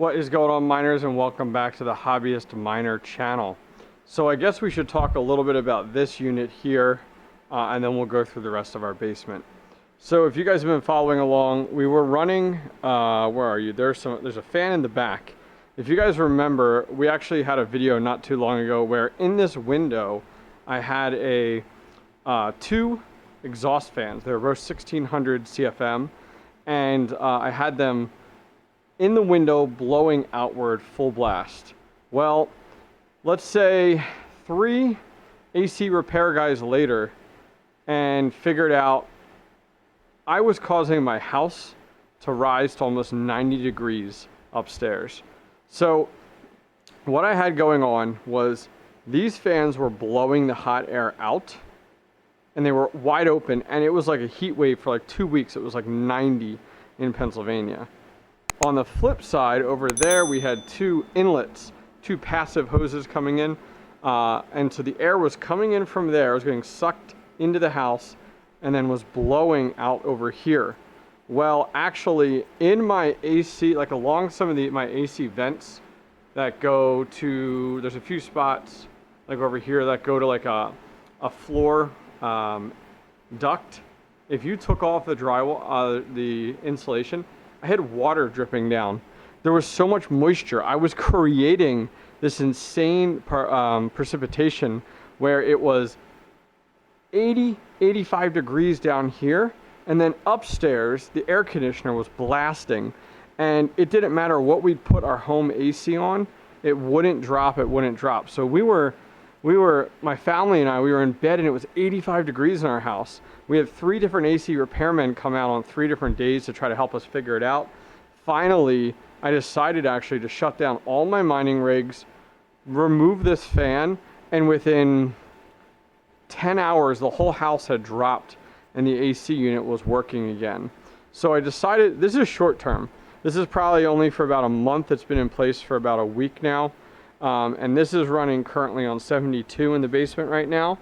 What is going on, miners, and welcome back to the Hobbyist Miner channel. So I guess we should talk a little bit about this unit here, and then we'll go through the rest of our basement. So if you guys have been following along, we were running, where are you? There's a fan in the back. If you guys remember, we actually had a video not too long ago where in this window, I had two exhaust fans. They were both 1600 CFM, and I had them in the window blowing outward full blast. Well, let's say 3 AC repair guys later, and figured out I was causing my house to rise to almost 90 degrees upstairs. So what I had going on was these fans were blowing the hot air out, and they were wide open, and it was like a heat wave for like 2 weeks. It was like 90 in Pennsylvania. On the flip side, over there, we had 2 inlets, 2 passive hoses coming in. And so the air was coming in from there, it was getting sucked into the house, and then was blowing out over here. Well, actually, in my AC, like along some of my AC vents that go to, there's a few spots, like over here, that go to like a floor duct. If you took off the drywall, the insulation, I had water dripping down. There was so much moisture. I was creating this insane precipitation where it was 80, 85 degrees down here, and then upstairs, the air conditioner was blasting, and it didn't matter what we'd put our home AC on, it wouldn't drop, So my family and I, we were in bed, and it was 85 degrees in our house. We had 3 different AC repairmen come out on 3 different days to try to help us figure it out. Finally, I decided actually to shut down all my mining rigs, remove this fan, and within 10 hours, the whole house had dropped and the AC unit was working again. So I decided, this is short term. This is probably only for about a month. It's been in place for about a week now. And this is running currently on 72 in the basement right now.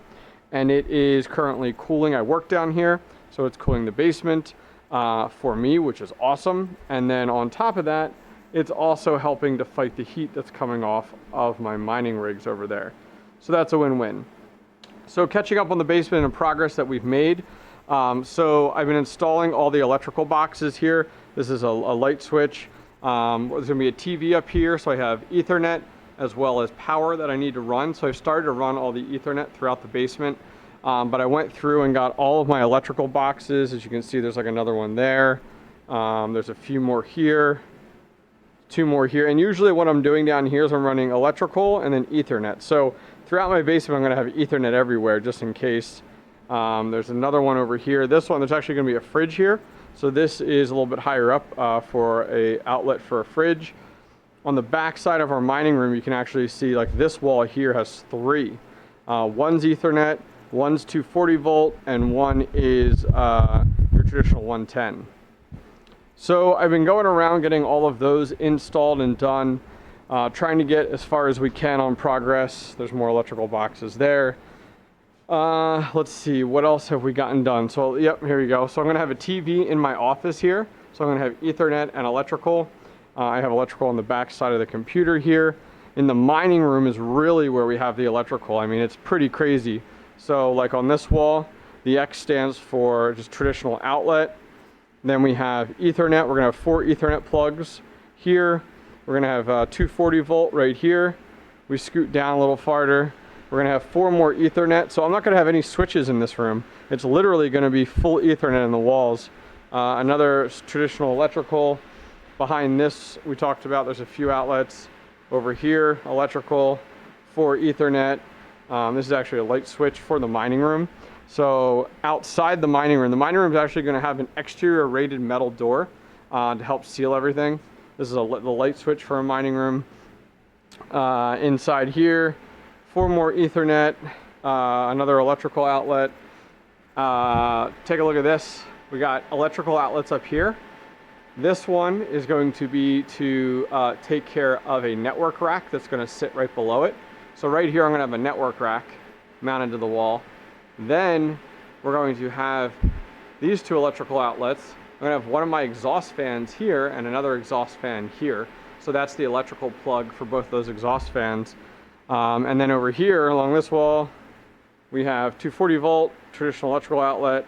And it is currently cooling. I work down here, so it's cooling the basement for me, which is awesome. And then on top of that, it's also helping to fight the heat that's coming off of my mining rigs over there. So that's a win-win. So catching up on the basement and progress that we've made. So I've been installing all the electrical boxes here. This is a light switch. There's gonna be a TV up here, so I have Ethernet as well as power that I need to run. So I've started to run all the Ethernet throughout the basement. But I went through and got all of my electrical boxes. As you can see, there's like another one there. There's a few more here, 2 more here. And usually what I'm doing down here is I'm running electrical and then Ethernet. So throughout my basement, I'm gonna have Ethernet everywhere just in case. There's another one over here. This one, there's actually gonna be a fridge here. So this is a little bit higher up for a outlet for a fridge. On the back side of our mining room, you can actually see like this wall here has 3. One's Ethernet, one's 240 volt, and one is your traditional 110. So I've been going around getting all of those installed and done, trying to get as far as we can on progress. There's more electrical boxes there. Let's see, what else have we gotten done? So, yep, here we go. So I'm gonna have a TV in my office here. So I'm gonna have Ethernet and electrical. I have electrical on the back side of the computer here. In the mining room is really where we have the electrical. I mean, it's pretty crazy. So like on this wall, the X stands for just traditional outlet. Then we have Ethernet. We're gonna have 4 Ethernet plugs here. We're gonna have 240 volt right here. We scoot down a little farther. We're gonna have 4 more Ethernet. So I'm not gonna have any switches in this room. It's literally gonna be full Ethernet in the walls. Another traditional electrical. Behind this, we talked about, there's a few outlets. Over here, electrical, 4 Ethernet. This is actually a light switch for the mining room. So outside the mining room is actually gonna have an exterior rated metal door to help seal everything. This is the light switch for a mining room. Inside here, 4 more Ethernet, another electrical outlet. Take a look at this. We got electrical outlets up here. This one is going to be to take care of a network rack that's going to sit right below it. So right here I'm going to have a network rack mounted to the wall. Then we're going to have these 2 electrical outlets. I'm going to have one of my exhaust fans here and another exhaust fan here. So that's the electrical plug for both those exhaust fans. And then over here along this wall, we have 240 volt traditional electrical outlet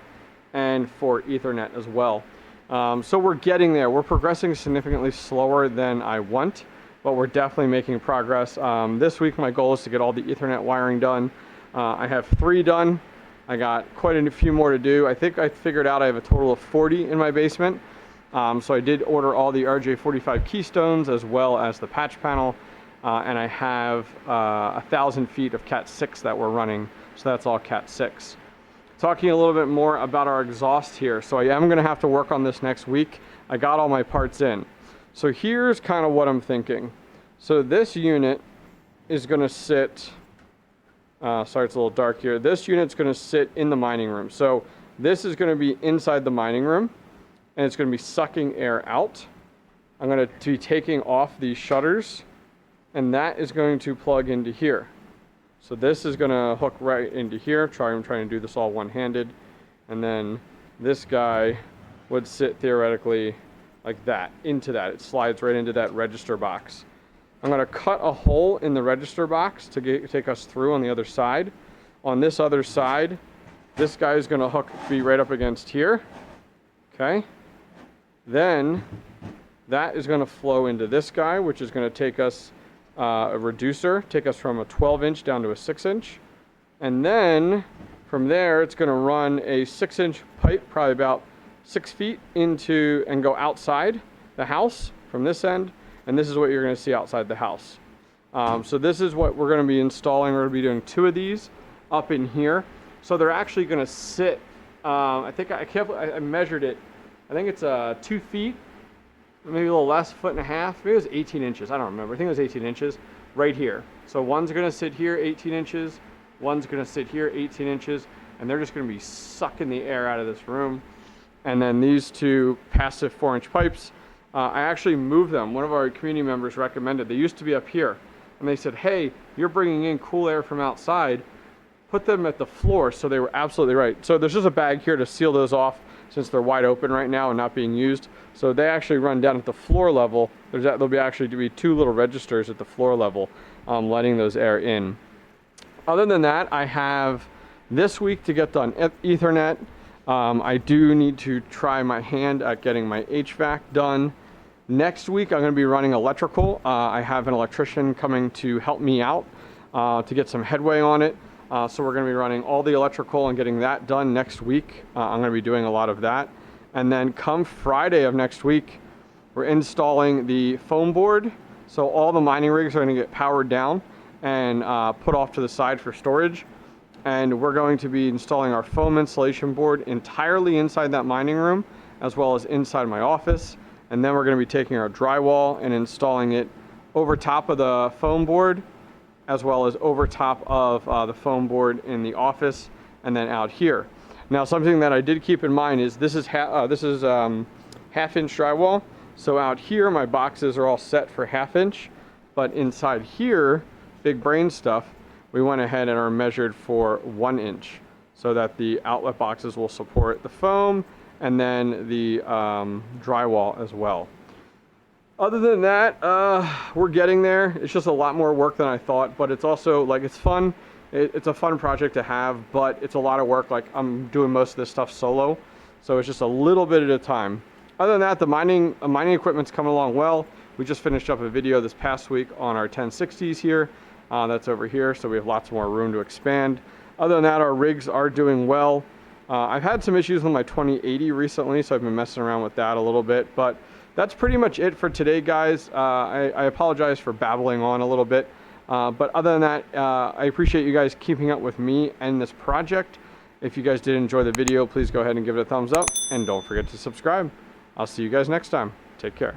and for Ethernet as well. So we're getting there. We're progressing significantly slower than I want, but we're definitely making progress. This week my goal is to get all the Ethernet wiring done. I have 3 done. I got quite a few more to do. I think I figured out I have a total of 40 in my basement. So I did order all the RJ45 keystones as well as the patch panel. And I have 1,000 feet of Cat 6 that we're running. So that's all Cat 6. Talking a little bit more about our exhaust here. So I am gonna have to work on this next week. I got all my parts in. So here's kind of what I'm thinking. So this unit is gonna sit, sorry it's a little dark here. This unit's gonna sit in the mining room. So this is gonna be inside the mining room and it's gonna be sucking air out. I'm gonna be taking off these shutters and that is going to plug into here. So this is gonna hook right into here. I'm trying to do this all one-handed. And then this guy would sit theoretically like that, into that. It slides right into that register box. I'm gonna cut a hole in the register box to take us through on the other side. On this other side, this guy is gonna be right up against here, okay? Then that is gonna flow into this guy, which is gonna take us a reducer, take us from a 12-inch down to a 6-inch. And then from there, it's gonna run a 6-inch pipe, probably about 6 feet into and go outside the house from this end. And this is what you're gonna see outside the house. So this is what we're gonna be installing. We're gonna be doing 2 of these up in here. So they're actually gonna sit, I measured it. I think it's 2 feet, maybe a little less, 1.5 feet. Maybe it was 18 inches. I don't remember. I think it was 18 inches right here. So one's going to sit here 18 inches. One's going to sit here 18 inches. And they're just going to be sucking the air out of this room. And then these 2 passive 4-inch pipes, I actually moved them. One of our community members recommended. They used to be up here. And they said, hey, you're bringing in cool air from outside. Put them at the floor. So they were absolutely right. So there's just a bag here to seal those off since they're wide open right now and not being used. So they actually run down at the floor level. There'll be actually to be 2 little registers at the floor level, letting those air in. Other than that, I have this week to get done Ethernet. I do need to try my hand at getting my HVAC done. Next week, I'm gonna be running electrical. I have an electrician coming to help me out to get some headway on it. So we're going to be running all the electrical and getting that done next week. I'm going to be doing a lot of that. And then come Friday of next week, we're installing the foam board. So all the mining rigs are going to get powered down and put off to the side for storage. And we're going to be installing our foam insulation board entirely inside that mining room, as well as inside my office. And then we're going to be taking our drywall and installing it over top of the foam board, as well as over top of the foam board in the office and then out here. Now something that I did keep in mind is this is half-inch drywall. So out here my boxes are all set for 1/2 inch, but inside here, big brain stuff, we went ahead and are measured for 1 inch so that the outlet boxes will support the foam and then the drywall as well. Other than that, we're getting there. It's just a lot more work than I thought, but it's also like, it's fun. It's a fun project to have, but it's a lot of work. Like, I'm doing most of this stuff solo, so it's just a little bit at a time. Other than that, the mining equipment's coming along well. We just finished up a video this past week on our 1060s here. That's over here, so we have lots more room to expand. Other than that, our rigs are doing well. I've had some issues with my 2080 recently, so I've been messing around with that a little bit, but that's pretty much it for today, guys. I apologize for babbling on a little bit, but other than that, I appreciate you guys keeping up with me and this project. If you guys did enjoy the video, please go ahead and give it a thumbs up, and don't forget to subscribe. I'll see you guys next time. Take care.